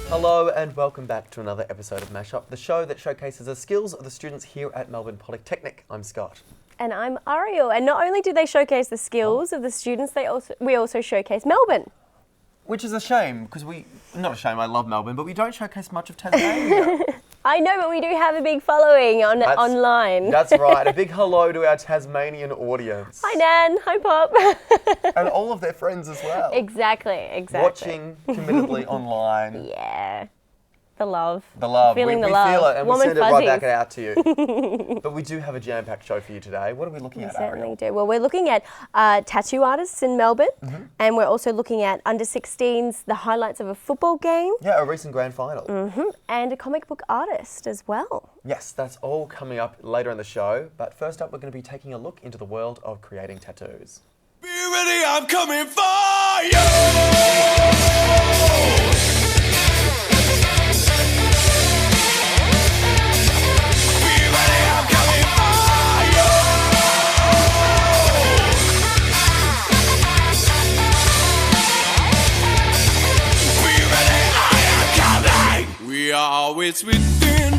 Hello and welcome back to another episode of Mashup, the show that showcases the skills of the students here at Melbourne Polytechnic. I'm Scott. And I'm Ariel. And not only do they showcase the skills of the students, we also showcase Melbourne. Which is a shame, because not a shame, I love Melbourne, but we don't showcase much of Tasmania. I know, but we do have a big following online. That's right. A big hello to our Tasmanian audience. Hi, Nan. Hi, Pop. And all of their friends as well. Exactly. Watching committedly online. Yeah. The love. The love. Feeling we the love. feel it and Warm we send and it right back fuzzies. out to you. But we do have a jam-packed show for you today. What are we looking at, Certainly Ariel? do. Well, we're looking at tattoo artists in Melbourne, and we're also looking at under 16s, the highlights of a football game, Yeah, a recent grand final. and a comic book artist as well. Yes, that's all coming up later in the show. But first up, we're going to be taking a look into the world of creating tattoos. Be ready, I'm coming for you! We are always within.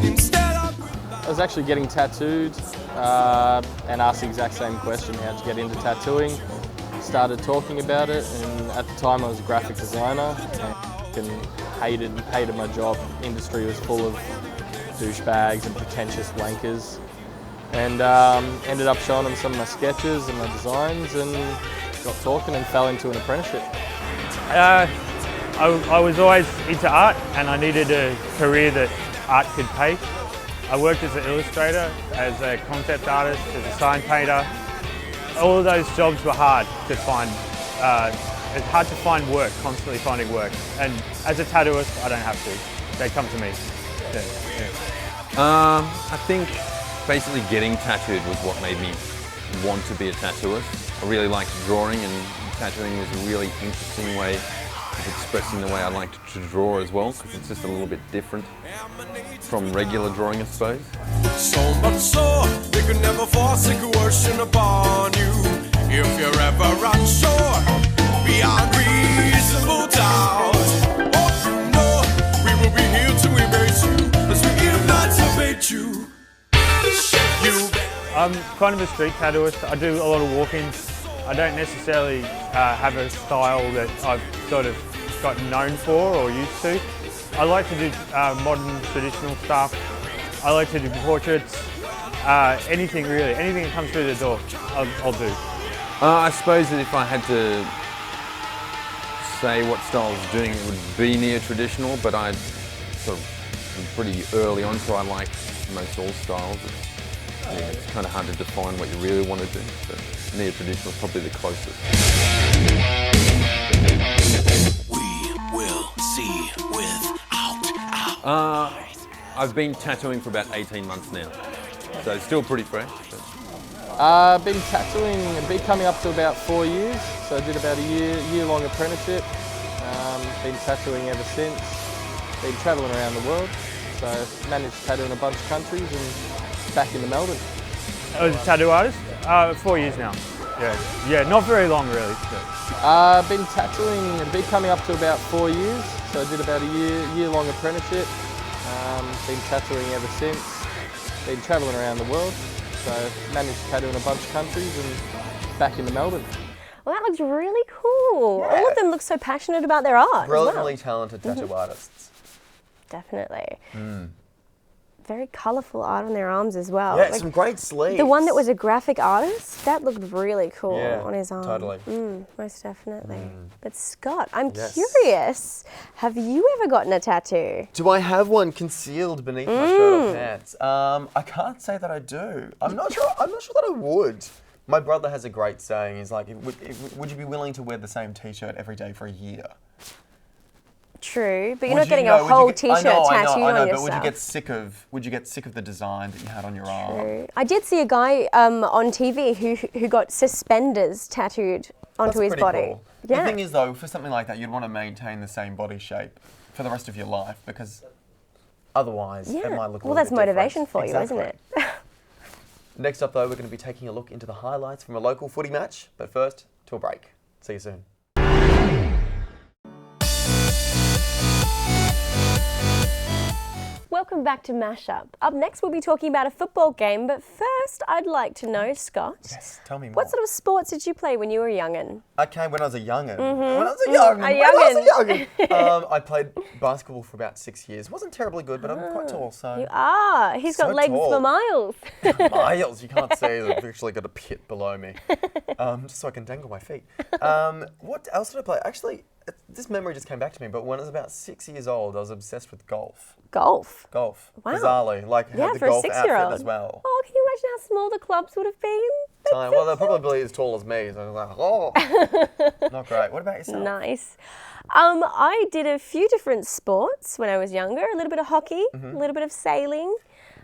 Instead of I was actually getting tattooed and asked the exact same question, how'd you get into tattooing? Started talking about it, and at the time I was a graphic designer and hated my job. Industry was full of douchebags and pretentious wankers, and ended up showing them some of my sketches and my designs and got talking and fell into an apprenticeship. I was always into art and I needed a career that art could pay. I worked as an illustrator, as a concept artist, as a sign painter. All of those jobs were hard to find. It's hard to find work, constantly finding work. And as a tattooist, I don't have to. They come to me. I think basically getting tattooed was what made me want to be a tattooist. I really liked drawing, and tattooing was a really interesting way of expressing the way I liked to draw as well, because it's just a little bit different from regular drawing, I suppose. so much so, they could never force a coercion upon you. If you're ever unsure, beyond reasonable doubt, oh no, we will be here to embrace you, as we emancipate you. I'm kind of a street tattooist. I do a lot of walk-ins. I don't necessarily have a style that I've sort of gotten known for or used to. I like to do modern, traditional stuff. I like to do portraits. Anything really, anything that comes through the door, I'll do. I suppose that if I had to say what style I was doing, it would be neo-traditional, but I sort of pretty early on, so I like most all styles. It's kind of hard to define what you really want to do, but neo-traditional is probably the closest. We will see without I've been tattooing for about 18 months now, so it's still pretty fresh. Been tattooing, been coming up to about 4 years, so I did about a year-long apprenticeship. Been tattooing ever since. Been travelling around the world, so managed to tattoo in a bunch of countries and back into Melbourne. I was a tattoo artist, 4 years now. Yeah, not very long really. Been tattooing, been coming up to about 4 years, so I did about a year-long apprenticeship. Been tattooing ever since. Been travelling around the world, so managed to tattoo in a bunch of countries and back into Melbourne. Well, that looks really cool. Yeah. All of them look so passionate about their art. Brilliantly as well. talented tattoo artists. Definitely. Very colourful art on their arms as well. Yeah, Like, some great sleeves. the one that was a graphic artist, that looked really cool Yeah, on his arm. totally. Most definitely. But Scott, I'm Yes. curious, have you ever gotten a tattoo? Do I have one concealed beneath my shirt or pants? I can't say that I do. I'm not sure that I would. My brother has a great saying. He's like, would you be willing to wear the same t-shirt every day for a year? True, but you're Would not getting you- no, a would you whole get- t-shirt I know, tattooed on but yourself. would you get sick of the design that you had on your arm? True. I did see a guy on TV who got suspenders tattooed onto That's his pretty body. cool. Yeah. The thing is though, for something like that, you'd want to maintain the same body shape for the rest of your life, because otherwise it might look a Well, little that's bit motivation different. for you, isn't it? Next up though, we're going to be taking a look into the highlights from a local footy match, but first, to a break. See you soon. welcome back to Mashup. Up next, we'll be talking about a football game, but first, I'd like to know, Scott. Yes, tell me more. What sort of sports did you play when you were youngin'? Okay, when I was a youngin'. Mm-hmm. When I was a youngin'. A When I was a youngin'. youngin'. I played basketball for about 6 years. Wasn't terribly good, but I'm quite tall, so. You are. He's got So legs tall. for miles. Miles, you can't see. They've actually got a pit below me, just so I can dangle my feet. What else did I play? Actually, this memory just came back to me. But when I was about 6 years old, I was obsessed with golf. Golf. Golf, Wow. bizarrely, like Yeah, had the for a golf outfit 6-year-old. as well. Oh, can you imagine how small the clubs would have been? Tiny. Well, they're probably as tall as me. So I was like, oh, not great. What about yourself? Nice. I did a few different sports when I was younger. A little bit of hockey, a little bit of sailing.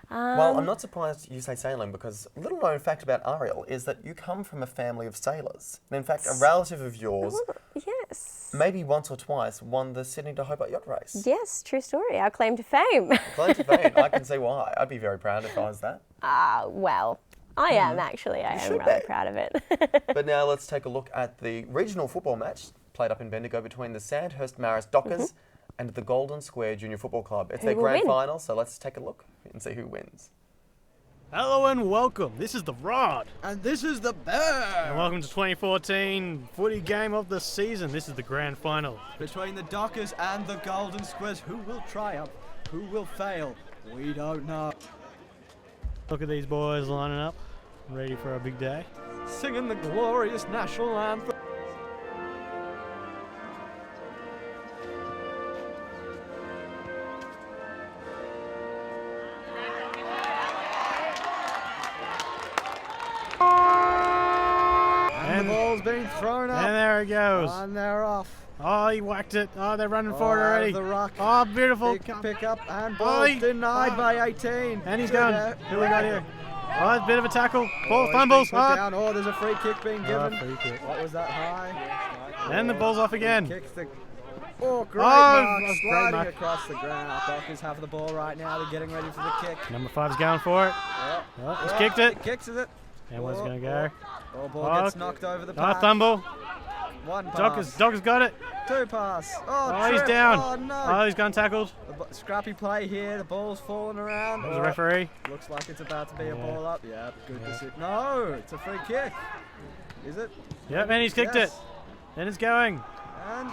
Well, I'm not surprised you say sailing because a little known fact about Ariel is that you come from a family of sailors. And in fact, a relative of yours, Yes. maybe once or twice, won the Sydney to Hobart yacht race. Yes, true story. Our claim to fame. Claim to fame. I can see why. I'd be very proud if I was that. Well, I am actually. I am should rather be. proud of it. But now let's take a look at the regional football match played up in Bendigo between the Sandhurst Marist Dockers and the Golden Square Junior Football Club. It's Who their will grand win? final, so let's take a look and see who wins. Hello and welcome. This is the Rod. And this is the Bear. And welcome to 2014 footy game of the season. This is the grand final. Between the Dockers and the Golden Squares, who will triumph? Who will fail? We don't know. Look at these boys lining up, ready for a big day. Singing the glorious national anthem. And the ball's been thrown up. And there it goes. And they're off. Oh, he whacked it. Oh, they're running for it Out of already. the ruck. Oh, beautiful. Big pick up and Oh, ball he- denied by 18. And he's To gone. the- Who we got here? Oh, it's a bit of a tackle. Ball he's fumbles. been put Oh, down. Oh, there's a free kick being given. free kick. What was that high? And the ball's off again. Kicks the. Oh, great Oh, mark, great sliding mark. across the ground. Dockers have the ball right now. They're getting ready for the kick. Number 5's going for it. Oh, he's kicked it. He kicks it. And where's it going to go? Oh, ball Oh, gets knocked over the Oh, path. fumble. One pass. Dockers got it. Two pass. Oh, Oh, he's trip. down. Oh, no. Oh, he's gone tackled. Scrappy play here. The ball's falling around. There's a Oh, referee. looks like it's about to be a Yeah. ball up. Yeah, good to see. No, it's a free kick. Is it? Yep, and he's kicked Yes. it. And it's going. And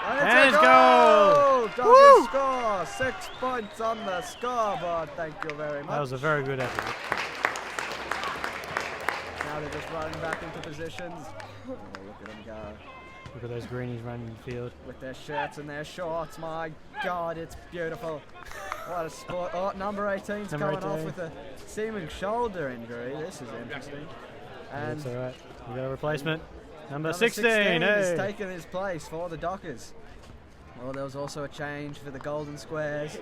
And it's it's a goal! goal! Dockers score. 6 points on the scoreboard. Thank you very much. That was a very good effort. Now they're just running back into positions. Oh, look at them go. Look at those greenies running in the field. With their shirts and their shorts. My God, it's beautiful. What a sport. Oh, number 18's Number coming off 18. with a seeming shoulder injury. This is interesting. And That's all right. We got a replacement. Number 16. 16 has Hey. taken his place for the Dockers. Well, there was also a change for the Golden Squares.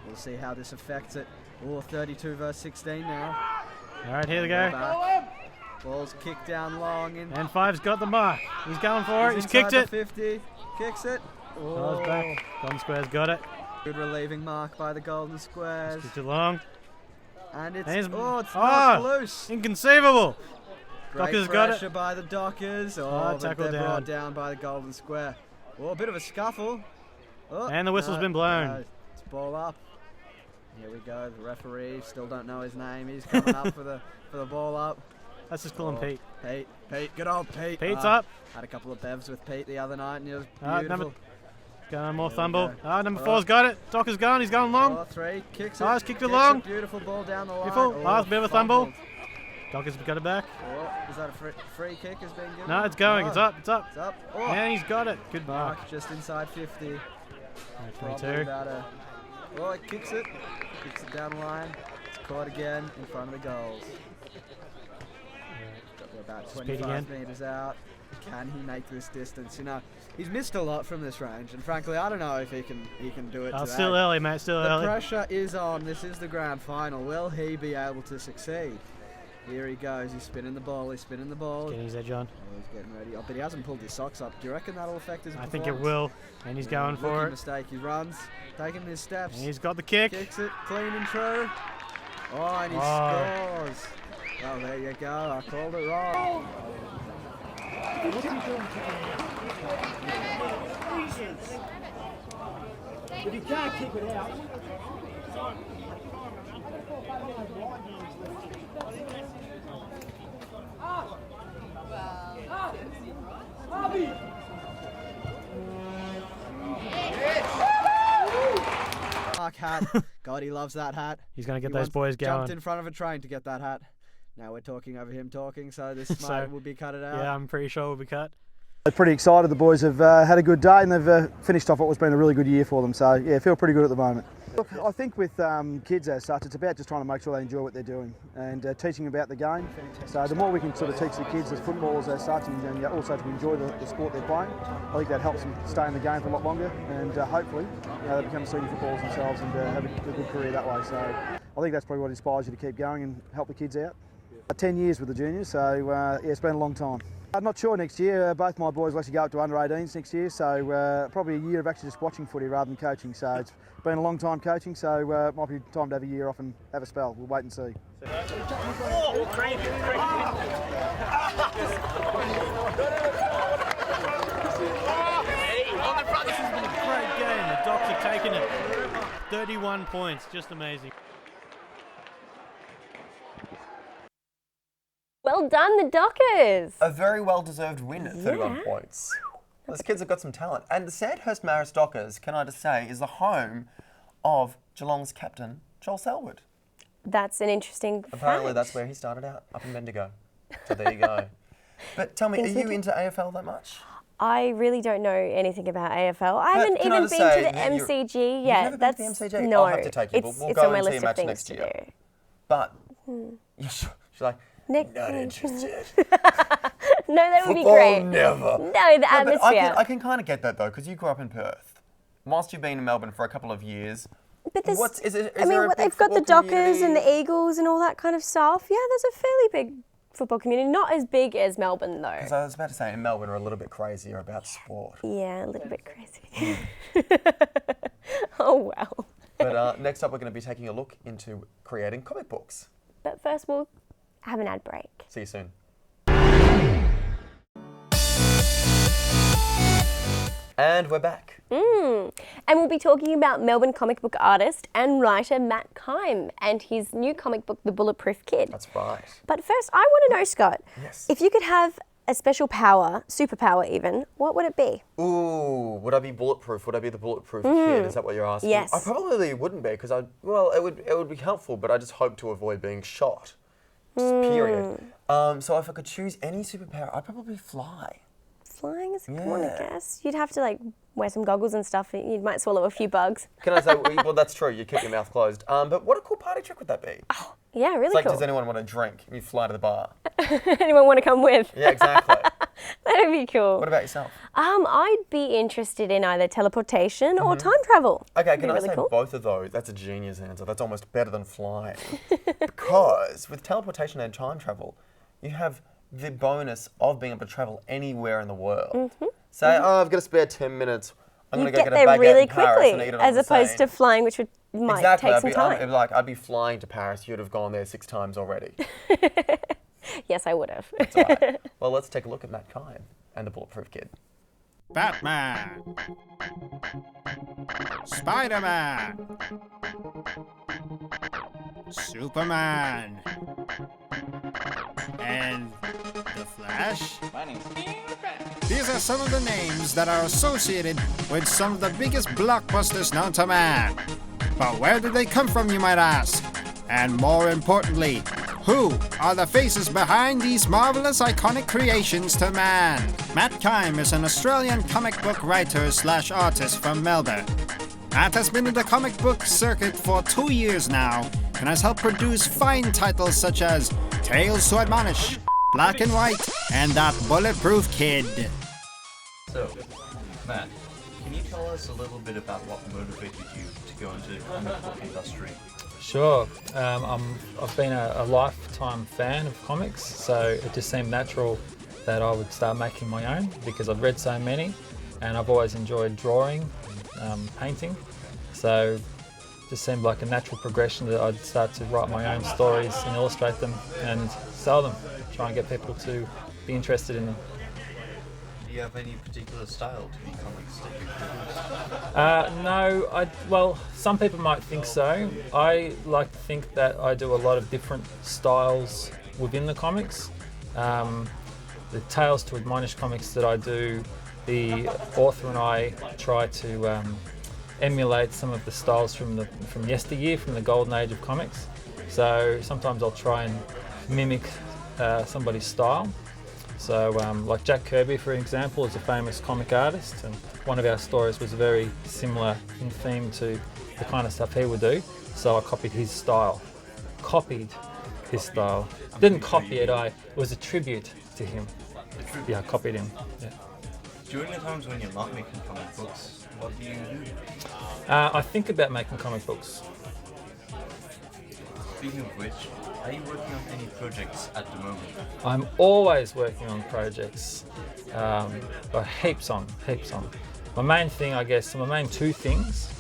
We'll see how this affects it. Oh, 32 versus 16 now. All right, here we go. Back. Ball's kicked down long. And 5's got the mark. He's going for it. He's inside kicked the it. 50. Kicks it. Oh, it's back. Golden Square's got it. Good relieving mark by the Golden Squares. Kicked it long. And it's, And he's- it's knocked loose. Inconceivable. Great Dockers got pressure it. by the Dockers. Oh, Oh, but tackle they're brought down. down by the Golden Square. Oh, a bit of a scuffle. Oh, And the whistle's been blown. no, it's ball up. Here we go. The referee, still don't know his name. He's coming up for the ball up. Let's just call him Oh, Pete. Pete, good old Pete. Pete's Ah, up. Had a couple of bevs with Pete the other night, and it was Ah, beautiful. number- Going more There we fumble. go. Ah, number Oh. 4's got it. Docker's gone. He's going long. 4-3, kicks Oh, it. he's kicked it Kicks long. Beautiful ball down the line. Beautiful. Oh, it's a bit of a fumble. fumbled. Docker's got it back. Oh, is that a free kick has been given? No, it's going. No. It's up. It's up. It's up. Oh, And he's got it. Good mark. mark just inside 50. Probably 22. about a. Oh, it kicks it. Kicks it down the line. It's caught again in front of the goals. Got about Speed 25 again. metres out. Can he make this distance? You know, he's missed a lot from this range, and frankly, I don't know if he can do it Oh, today. still early, mate. Still The early. pressure is on. This is the grand final. Will he be able to succeed? Here he goes. He's spinning the ball. He's spinning the ball. Getting his edge on. Oh, he's getting ready. Oh, but he hasn't pulled his socks up. Do you reckon that'll affect his I think it performance? will. And he's going for Rookie it. mistake. He runs, taking his steps. And he's got the kick. Kicks it clean and true. Oh, and he Oh. scores. Well, there you go. I called it wrong. But you can't kick it out. Mark hat. God, he loves that hat. He's going to get He those once boys going. Jumped in front of a train to get that hat. Now we're talking over him talking, so this So, will be cut it out. Yeah, I'm pretty sure we'll be cut. They're pretty excited. The boys have had a good day and they've finished off what was been a really good year for them. So yeah, feel pretty good at the moment. Look, I think with kids as such, it's about just trying to make sure they enjoy what they're doing and teaching about the game. So the more we can sort of teach the kids as footballers as such and also to enjoy the sport they're playing, I think that helps them stay in the game for a lot longer and hopefully they become senior footballers themselves and have a good career that way. So I think that's probably what inspires you to keep going and help the kids out. 10 years with the juniors, so yeah, it's been a long time. I'm not sure next year. Both my boys will actually go up to under 18s next year, so probably a year of actually just watching footy rather than coaching. So it's been a long time coaching, so it might be time to have a year off and have a spell. We'll wait and see. This has been a great game. The Docs are taking it. 31 points, just amazing. Well done, the Dockers. A very well-deserved win at 31 points. Those kids have got some talent. And the Sandhurst Marist Dockers, can I just say, is the home of Geelong's captain, Joel Selwood. That's an interesting Apparently fact. that's where he started out, up in Bendigo. So there you go. But tell me, are you into AFL that much? I really don't know anything about AFL. I haven't can I even just been say to the that you're- MCG You've yet. never been That's to the MCG? no. I'll have to take you. We'll it's go on my and see a list of match things next to year. do. But she's like, Nick, not interested. No, that would be Football, great. never. No, the Yeah, but atmosphere. I can kind of get that though, because you grew up in Perth. Whilst you've been in Melbourne for a couple of years, But there's, is I there mean, a big they've got the football Dockers and the community? Eagles and all that kind of stuff. Yeah, there's a fairly big football community. Not as big as Melbourne though. Because I was about to say, in Melbourne, are a little bit crazier about sport. Yeah, a little bit crazy. Oh wow. But next up, we're going to be taking a look into creating comic books. But first, we'll have an ad break. See you soon. And we're back. And we'll be talking about Melbourne comic book artist and writer Matt Kime and his new comic book, The Bulletproof Kid. That's right. But first, I want to know, Scott, Yes. if you could have a special power, superpower even, what would it be? Ooh, would I be bulletproof? Would I be the bulletproof kid? Is that what you're asking? Yes. I probably wouldn't be because it would be helpful, but I just hope to avoid being shot. Just period. So if I could choose any superpower, I'd probably fly. Flying is a good one, I Yeah. guess. You'd have to like wear some goggles and stuff. And you might swallow a few bugs. Can I say? Well, that's true. You keep your mouth closed. But what a cool party trick would that be? Yeah, really It's like, cool. does anyone want a drink? You fly to the bar. Anyone want to come with? Yeah, exactly. That'd be cool. What about yourself? I'd be interested in either teleportation or time travel. Okay, That'd can be I really say cool. both of those? That's a genius answer. That's almost better than flying. Because with teleportation and time travel, you have the bonus of being able to travel anywhere in the world. Say, oh, I've got to spare 10 minutes. I'm You going to go get get a there baguette really in Paris quickly, and eat it on as the opposed Seine. to flying, which might Exactly. take some time. I'd be flying to Paris. You'd have gone there 6 times already. Yes, I would have. It's all right. Well, let's take a look at Matt Kime and the Bulletproof Kid. Batman, Spider-Man, Superman, and The Flash. These are some of the names that are associated with some of the biggest blockbusters known to man. But where did they come from, you might ask? And more importantly, who are the faces behind these marvelous iconic creations to man? Matt Kime is an Australian comic book writer / artist from Melbourne. Matt has been in the comic book circuit for 2 years now and has helped produce fine titles such as Tales to Admonish, Black and White, and That Bulletproof Kid. So, Matt, can you tell us a little bit about what motivated you to go into the comic book industry? Sure. I've been a lifetime fan of comics, so it just seemed natural that I would start making my own because I've read so many and I've always enjoyed drawing, painting. So it just seemed like a natural progression that I'd start to write my own stories and illustrate them and sell them, try and get people to be interested in them. you have any particular style to your comics that you produce? No, well, some people might think so. I like to think that I do a lot of different styles within the comics. The Tales to Admonish comics that I do, the author and I try to emulate some of the styles from yesteryear, from the golden age of comics. So sometimes I'll try and mimic somebody's style. So like Jack Kirby, for example, is a famous comic artist, and one of our stories was very similar in theme to the kind of stuff he would do. So I copied his style. Didn't copy it, it was a tribute to him. Yeah, I copied him. Yeah. During the times when you're not making comic books, what do you do? I think about making comic books. Speaking of which, are you working on any projects at the moment? I'm always working on projects, but heaps on. My main thing, I guess, my main two things,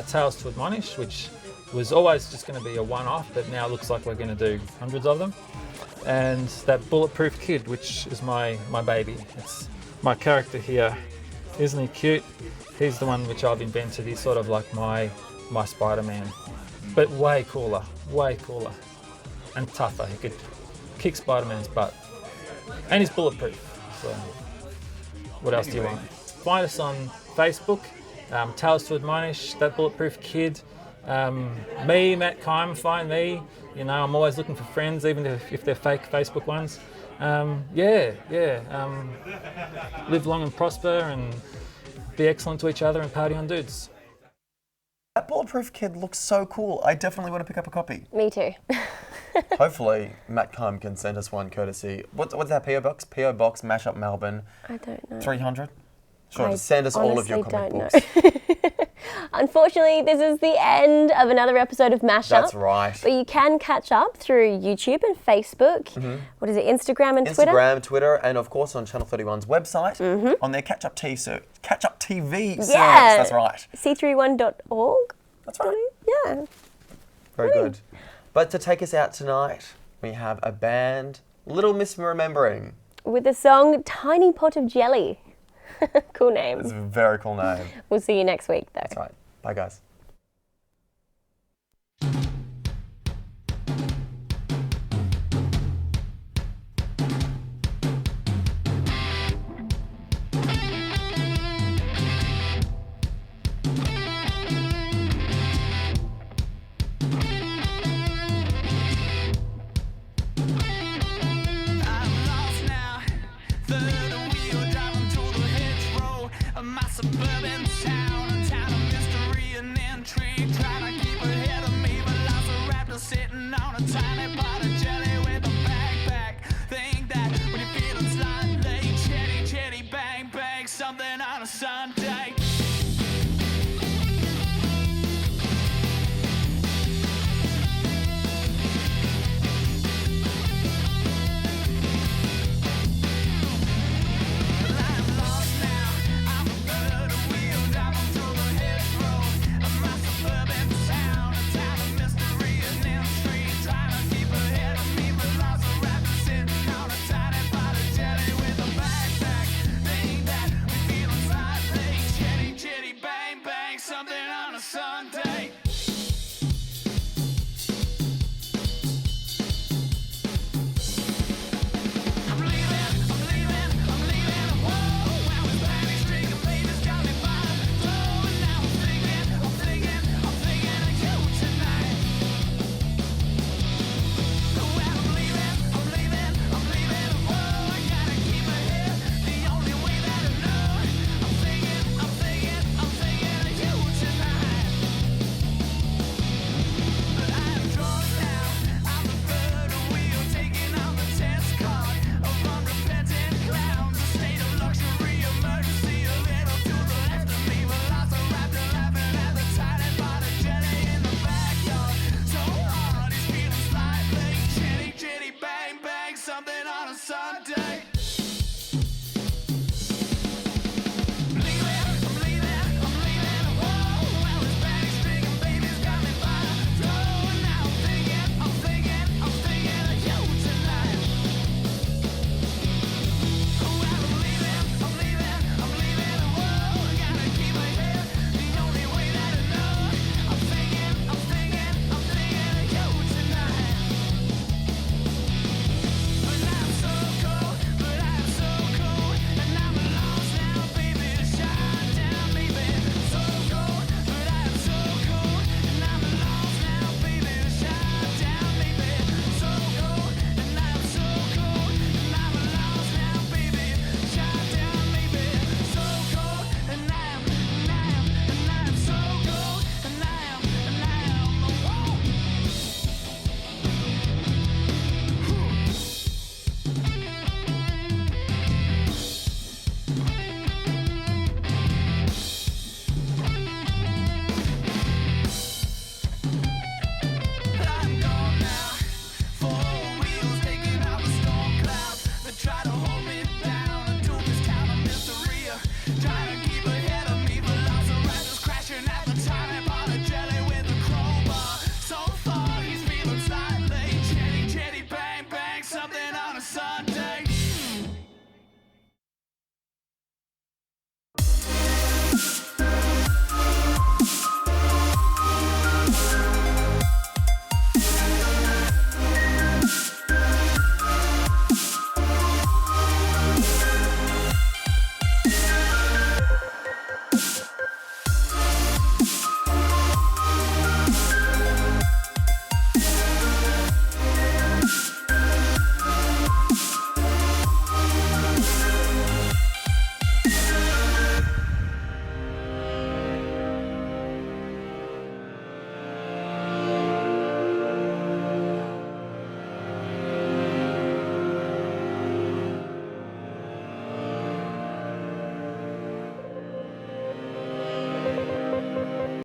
Tales to Admonish, which was always just going to be a one-off, but now looks like we're going to do hundreds of them. And that Bulletproof Kid, which is my baby. It's my character here. Isn't he cute? He's the one which I've invented. He's sort of like my Spider-Man, but way cooler and tougher. He could kick Spider-Man's butt, and he's bulletproof. So what else do you want? Find us on Facebook, Tales to Admonish, that Bulletproof Kid. Me, Matt Kime, find me. You know, I'm always looking for friends, even if they're fake Facebook ones. Live long and prosper and be excellent to each other and party on dudes. That Bulletproof Kid looks so cool. I definitely want to pick up a copy. Me too. Hopefully, Matt Kime can send us one courtesy. What's that PO box? PO Box, Mashup Melbourne. I don't know. 300? Sure, just send us all of your comic books. Unfortunately, this is the end of another episode of Mashup. That's right. But you can catch up through YouTube and Facebook. What is it, Instagram and Twitter? Instagram, Twitter, and of course on Channel 31's website on their Catch Up TV search. That's right. c31.org. That's right. Yeah. Very good. But to take us out tonight, we have a band, Little Miss Remembering. With the song Tiny Pot of Jelly. Cool name. It's a very cool name. We'll see you next week, though. That's right. Bye, guys. Suburban town, a town of mystery and intrigue. Trying to keep ahead of me, velociraptor sitting on a tiny pot of jelly with a backpack. Think that when you're feeling slightly chatty, chatty, bang, bang, something on a Sunday. Something on a Sunday.